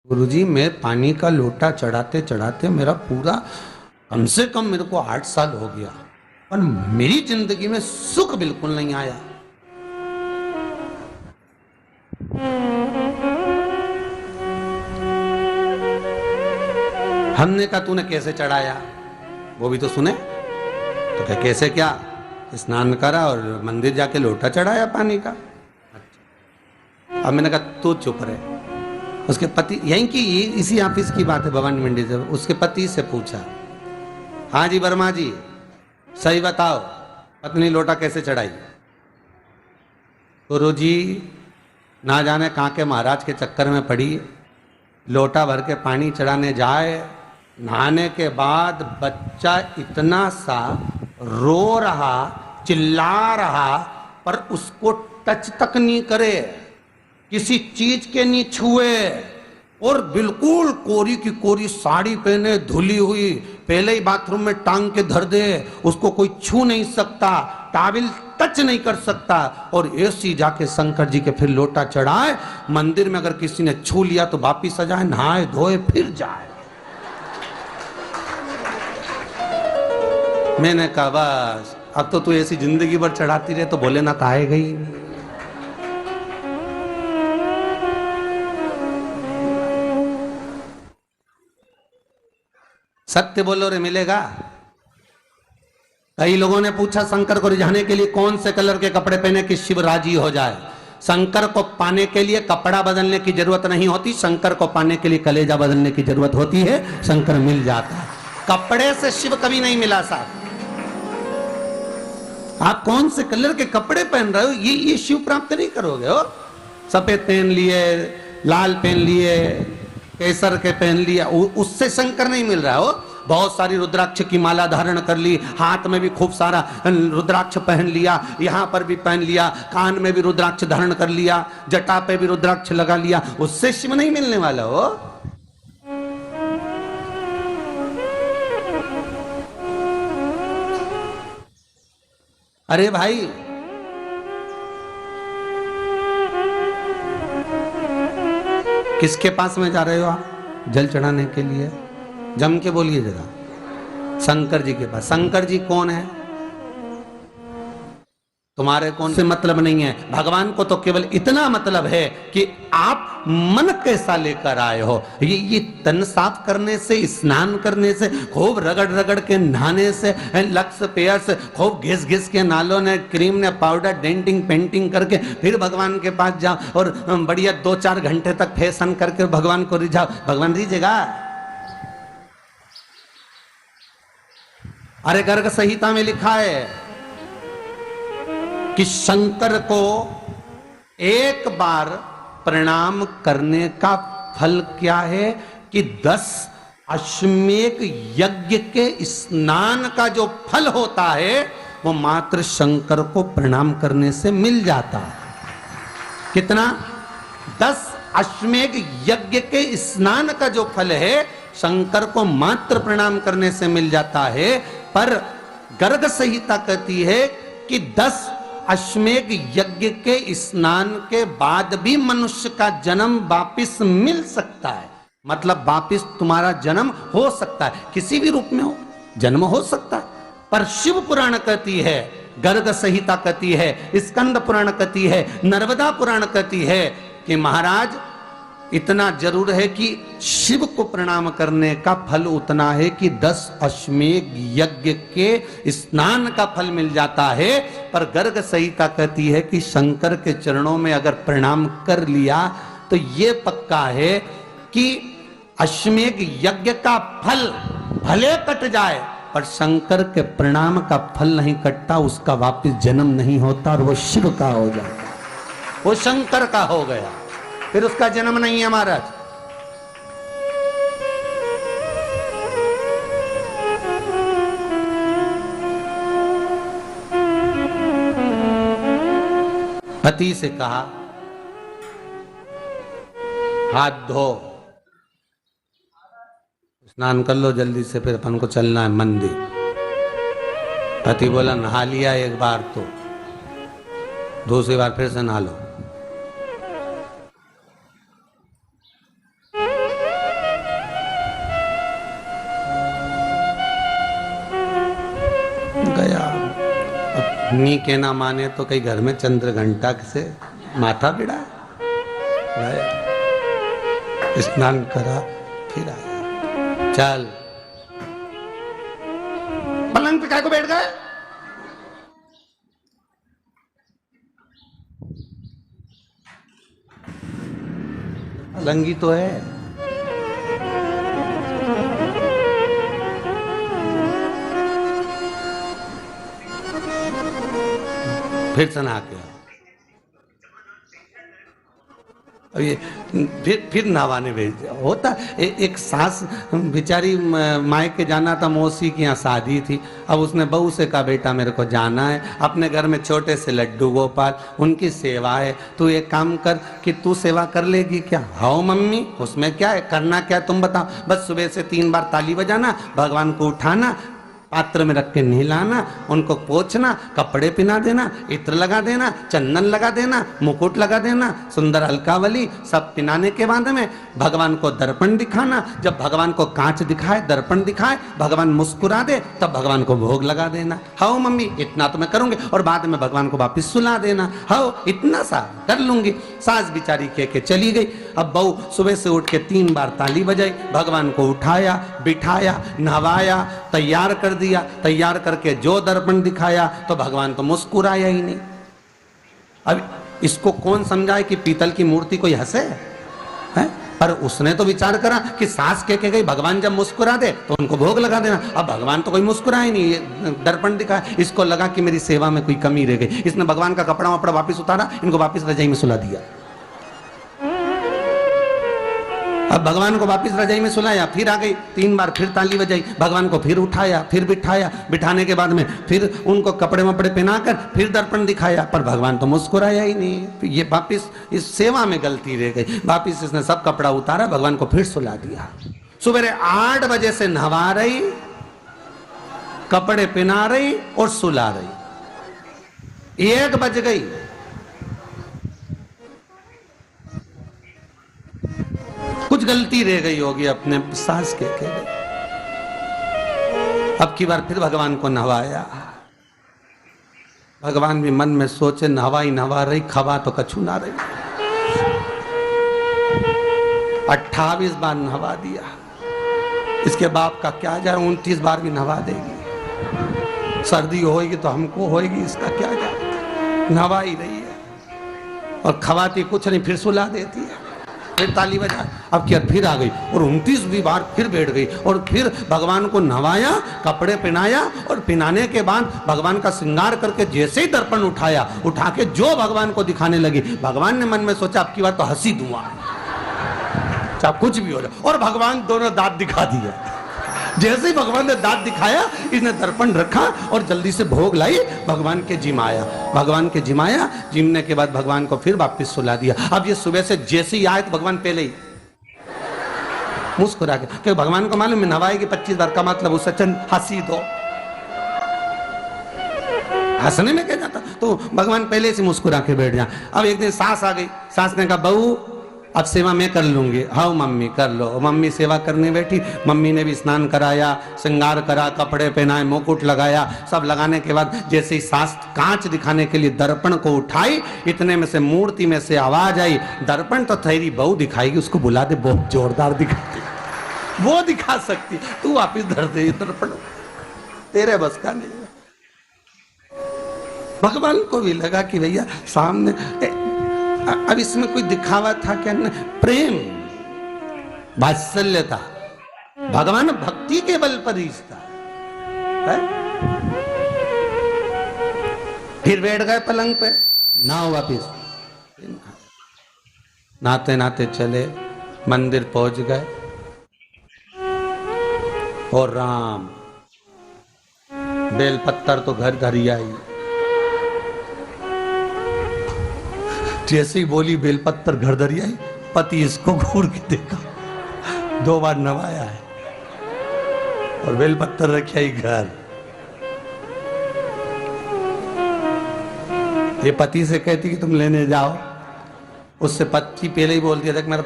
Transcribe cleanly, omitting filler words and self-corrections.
गुरुजी, मैं पानी का लोटा चढ़ाते चढ़ाते मेरा पूरा कम से कम मेरे को 8 साल हो गया, पर मेरी जिंदगी में सुख बिल्कुल नहीं आया। हमने कहा तूने कैसे चढ़ाया, वो भी तो सुने। तो क्या कैसे, क्या स्नान करा और मंदिर जाके लोटा चढ़ाया पानी का। अच्छा। अब मैंने कहा तू चुप रहे। उसके पति, यहीं की इसी ऑफिस की बात है, भवानी मंडी से, उसके पति से पूछा, हाँ जी वर्मा जी सही बताओ, पत्नी लोटा कैसे चढ़ाई। गुरु जी ना जाने कहाँ के महाराज के चक्कर में पड़ी, लोटा भर के पानी चढ़ाने जाए, नहाने के बाद बच्चा इतना सा रो रहा, चिल्ला रहा, पर उसको टच तक नहीं करे, किसी चीज के नहीं छुए, और बिल्कुल कोरी की कोरी साड़ी पहने, धुली हुई, पहले ही बाथरूम में टांग के धर दे, उसको कोई छू नहीं सकता, टाविल टच नहीं कर सकता, और ऐसी जाके शंकर जी के फिर लोटा चढ़ाए। मंदिर में अगर किसी ने छू लिया तो वापिस आ जाए, नहाए धोए फिर जाए। मैंने कहा बस अब तो तू ऐसी जिंदगी भर चढ़ाती रहे तो भोलेनाथ आएगा ही नहीं। सत्य बोलो रे मिलेगा। कई लोगों ने पूछा शंकर को रिझाने के लिए कौन से कलर के कपड़े पहने कि शिव राजी हो जाए। शंकर को पाने के लिए कपड़ा बदलने की जरूरत नहीं होती, शंकर को पाने के लिए कलेजा बदलने की जरूरत होती है, शंकर मिल जाता है। कपड़े से शिव कभी नहीं मिला साहब। आप कौन से कलर के कपड़े पहन रहे हो, ये शिव प्राप्त नहीं करोगे हो। सफेद पहन लिए, लाल पहन लिए, केसर के पहन लिया, उससे शंकर नहीं मिल रहा हो। बहुत सारी रुद्राक्ष की माला धारण कर ली, हाथ में भी खूब सारा रुद्राक्ष पहन लिया, यहाँ पर भी पहन लिया, कान में भी रुद्राक्ष धारण कर लिया, जटा पे भी रुद्राक्ष लगा लिया, उससे शिव नहीं मिलने वाला हो। अरे भाई किसके पास में जा रहे हो आप जल चढ़ाने के लिए? जम के बोलिए जरा। शंकर जी के पास। शंकर जी कौन है? तुम्हारे कौन से मतलब नहीं है। भगवान को तो केवल इतना मतलब है कि आप मन कैसा लेकर आए हो। ये तन साफ करने से, स्नान करने से, खूब रगड़ रगड़ के नहाने से, लक्स पेयर से, खूब घिस घिस के नालों ने, क्रीम ने, पाउडर, डेंटिंग पेंटिंग करके फिर भगवान के पास जाओ और बढ़िया 2-4 घंटे तक फैशन करके भगवान को रिझाओ, भगवान रिझेगा? अरे गर्ग संहिता में लिखा है कि शंकर को एक बार प्रणाम करने का फल क्या है कि 10 अश्वमेध यज्ञ के स्नान का जो फल होता है वो मात्र शंकर को प्रणाम करने से मिल जाता है। कितना? 10 अश्वमेध यज्ञ के स्नान का जो फल है शंकर को मात्र प्रणाम करने से मिल जाता है। पर गर्ग संहिता कहती है कि 10 अश्वमेध यज्ञ के स्नान के बाद भी मनुष्य का जन्म वापिस मिल सकता है। मतलब वापिस तुम्हारा जन्म हो सकता है, किसी भी रूप में हो जन्म हो सकता है। पर शिव पुराण कहती है, गर्ग संहिता कहती है, स्कंद पुराण कहती है, नर्मदा पुराण कहती है कि महाराज इतना जरूर है कि शिव को प्रणाम करने का फल उतना है कि 10 अश्वमेध यज्ञ के स्नान का फल मिल जाता है। पर गर्ग संहिता कहती है कि शंकर के चरणों में अगर प्रणाम कर लिया तो ये पक्का है कि अश्वमेध यज्ञ का फल भले कट जाए पर शंकर के प्रणाम का फल नहीं कटता, उसका वापिस जन्म नहीं होता और वो शिव का हो जाता, वो शंकर का हो गया, फिर उसका जन्म नहीं है महाराज। पति से कहा हाथ धो, स्नान कर लो जल्दी से, फिर अपन को चलना है मंदिर। पति बोला नहा लिया एक बार तो दूसरी बार फिर से नहा लो। नी के ना माने तो कई घर में चंद्र घंटा से माथा भिड़ा है, स्नान करा फिर आया। चल पलंग पे काय को बैठ गए? पलंगी तो है। फिर सना के अब ये फिर नहवाने भेज दिया। होता एक सास बेचारी मायके जाना था, मौसी की यहाँ शादी थी। अब उसने बहू से कहा बेटा मेरे को जाना है, अपने घर में छोटे से लड्डू गोपाल उनकी सेवा है, तू एक काम कर कि तू सेवा कर लेगी क्या? हाँ मम्मी, उसमें क्या है, करना क्या है तुम बताओ। बस सुबह से 3 बार ताली बजाना, भगवान को उठाना, पात्र में रख के नहलाना, उनको पोंछना, कपड़े पहना देना, इत्र लगा देना, चंदन लगा देना, मुकुट लगा देना, सुंदर अलकावली सब पिनाने के बाद में भगवान को दर्पण दिखाना। जब भगवान को कांच दिखाए, दर्पण दिखाए, भगवान मुस्कुरा दे, तब भगवान को भोग लगा देना। हाँ मम्मी इतना तो मैं करूंगी, और बाद में भगवान को वापिस सुला देना। हाँ इतना सा कर लूंगी। सास बिचारी कह के चली गई। अब बहू सुबह से उठ के 3 बार ताली बजाई, भगवान को उठाया, बिठाया, नहवाया, तैयार कर दिया। तैयार करके जो दर्पण दिखाया तो भगवान तो मुस्कुराया ही नहीं। अब इसको कौन समझाए कि पीतल की मूर्ति कोई हंसे है? पर उसने तो विचार करा कि सास कह के गई भगवान जब मुस्कुरा दे तो उनको भोग लगा देना। अब भगवान तो कोई मुस्कुराए नहीं, ये दर्पण दिखाया। इसको लगा कि मेरी सेवा में कोई कमी रह गई। इसने भगवान का कपड़ा वपड़ा वापिस उतारा, इनको वापिस रजाई में सुला दिया। अब भगवान को वापिस रजाई में सुलाया, फिर आ गई, 3 बार फिर ताली बजाई, भगवान को फिर उठाया, फिर बिठाया, बिठाने के बाद में फिर उनको कपड़े वपड़े पहनाकर फिर दर्पण दिखाया, पर भगवान तो मुस्कुराया ही नहीं। तो ये वापिस इस सेवा में गलती रह गई। वापिस इसने सब कपड़ा उतारा, भगवान को फिर सुला दिया। सुबह 8 बजे से नहवा रही, कपड़े पहना रही और सुला रही। 1 बज गई। कुछ गलती रह गई होगी अपने सास के गई। अब की बार फिर भगवान को नहवाया। भगवान भी मन में सोचे नहवाई नहवा रही, खवा तो कछु ना रही। 28 बार नहवा दिया। इसके बाप का क्या जाए, 29 बार भी नहवा देगी। सर्दी होगी तो हमको होगी, इसका क्या जाए। नहवा ही रही है और खवाती कुछ नहीं, फिर सुला देती है, फिर ताली बजा। अब क्या फिर आ गई और 29वीं बार फिर बैठ गई और फिर भगवान को नहवाया, कपड़े पहनाया और पहनाने के बाद भगवान का श्रृंगार करके जैसे ही दर्पण उठाया, उठा के जो भगवान को दिखाने लगी, भगवान ने मन में सोचा अब की बार तो हंसी दूंगा, चाहे कुछ भी हो जाए। और भगवान दोनों दांत दिखा दिए। जैसे ही भगवान ने दांत दिखाया, इसने दर्पण रखा और जल्दी से भोग लाई, भगवान के जिमाया। भगवान के जिमाया, जिमने के बाद भगवान को फिर वापस सुला दिया। अब ये सुबह से जैसे ही आए तो भगवान पहले ही मुस्कुरा के, क्योंकि भगवान को मालूम है नहवाएगी 25 बार का मतलब उससे चंद हंसी दो, हंसने में क्या जाता। तो भगवान पहले से मुस्कुरा के बैठ जाए। अब एक दिन सास आ गई। सास ने कहा बहू अब सेवा मैं कर लूंगी। हाँ मम्मी कर लो। मम्मी सेवा करने बैठी। मम्मी ने भी स्नान कराया, श्रृंगार करा, कपड़े पहनाए, मुकुट लगाया। सब लगाने के बाद जैसे ही सास कांच दिखाने के लिए दर्पण को उठाई, इतने में से मूर्ति में से आवाज आई, दर्पण तो तेरी बहू दिखाएगी, उसको बुला दे, बहुत जोरदार दिखाती, वो दिखा सकती, तू वापिस धर दे दर्पण, तेरे बस का नहीं। भगवान को भी लगा कि भैया सामने, अब इसमें कोई दिखावा था क्या? प्रेम, वात्सल्य था। भगवान भक्ति के बल पर रिश्ता है। फिर बैठ गए पलंग पे, ना वापिस नाते नाते चले मंदिर पहुंच गए। और राम बेलपत्तर तो घर धरी आई। जैसे ही बोली बेलपत्तर घर धरी आई, पति इसको घूर के देखा, 2 बार नवाया है और बेलपत्तर रखी आई घर। ये पति से कहती कि तुम लेने जाओ, उससे पति पहले ही बोल दिया था कि मेरा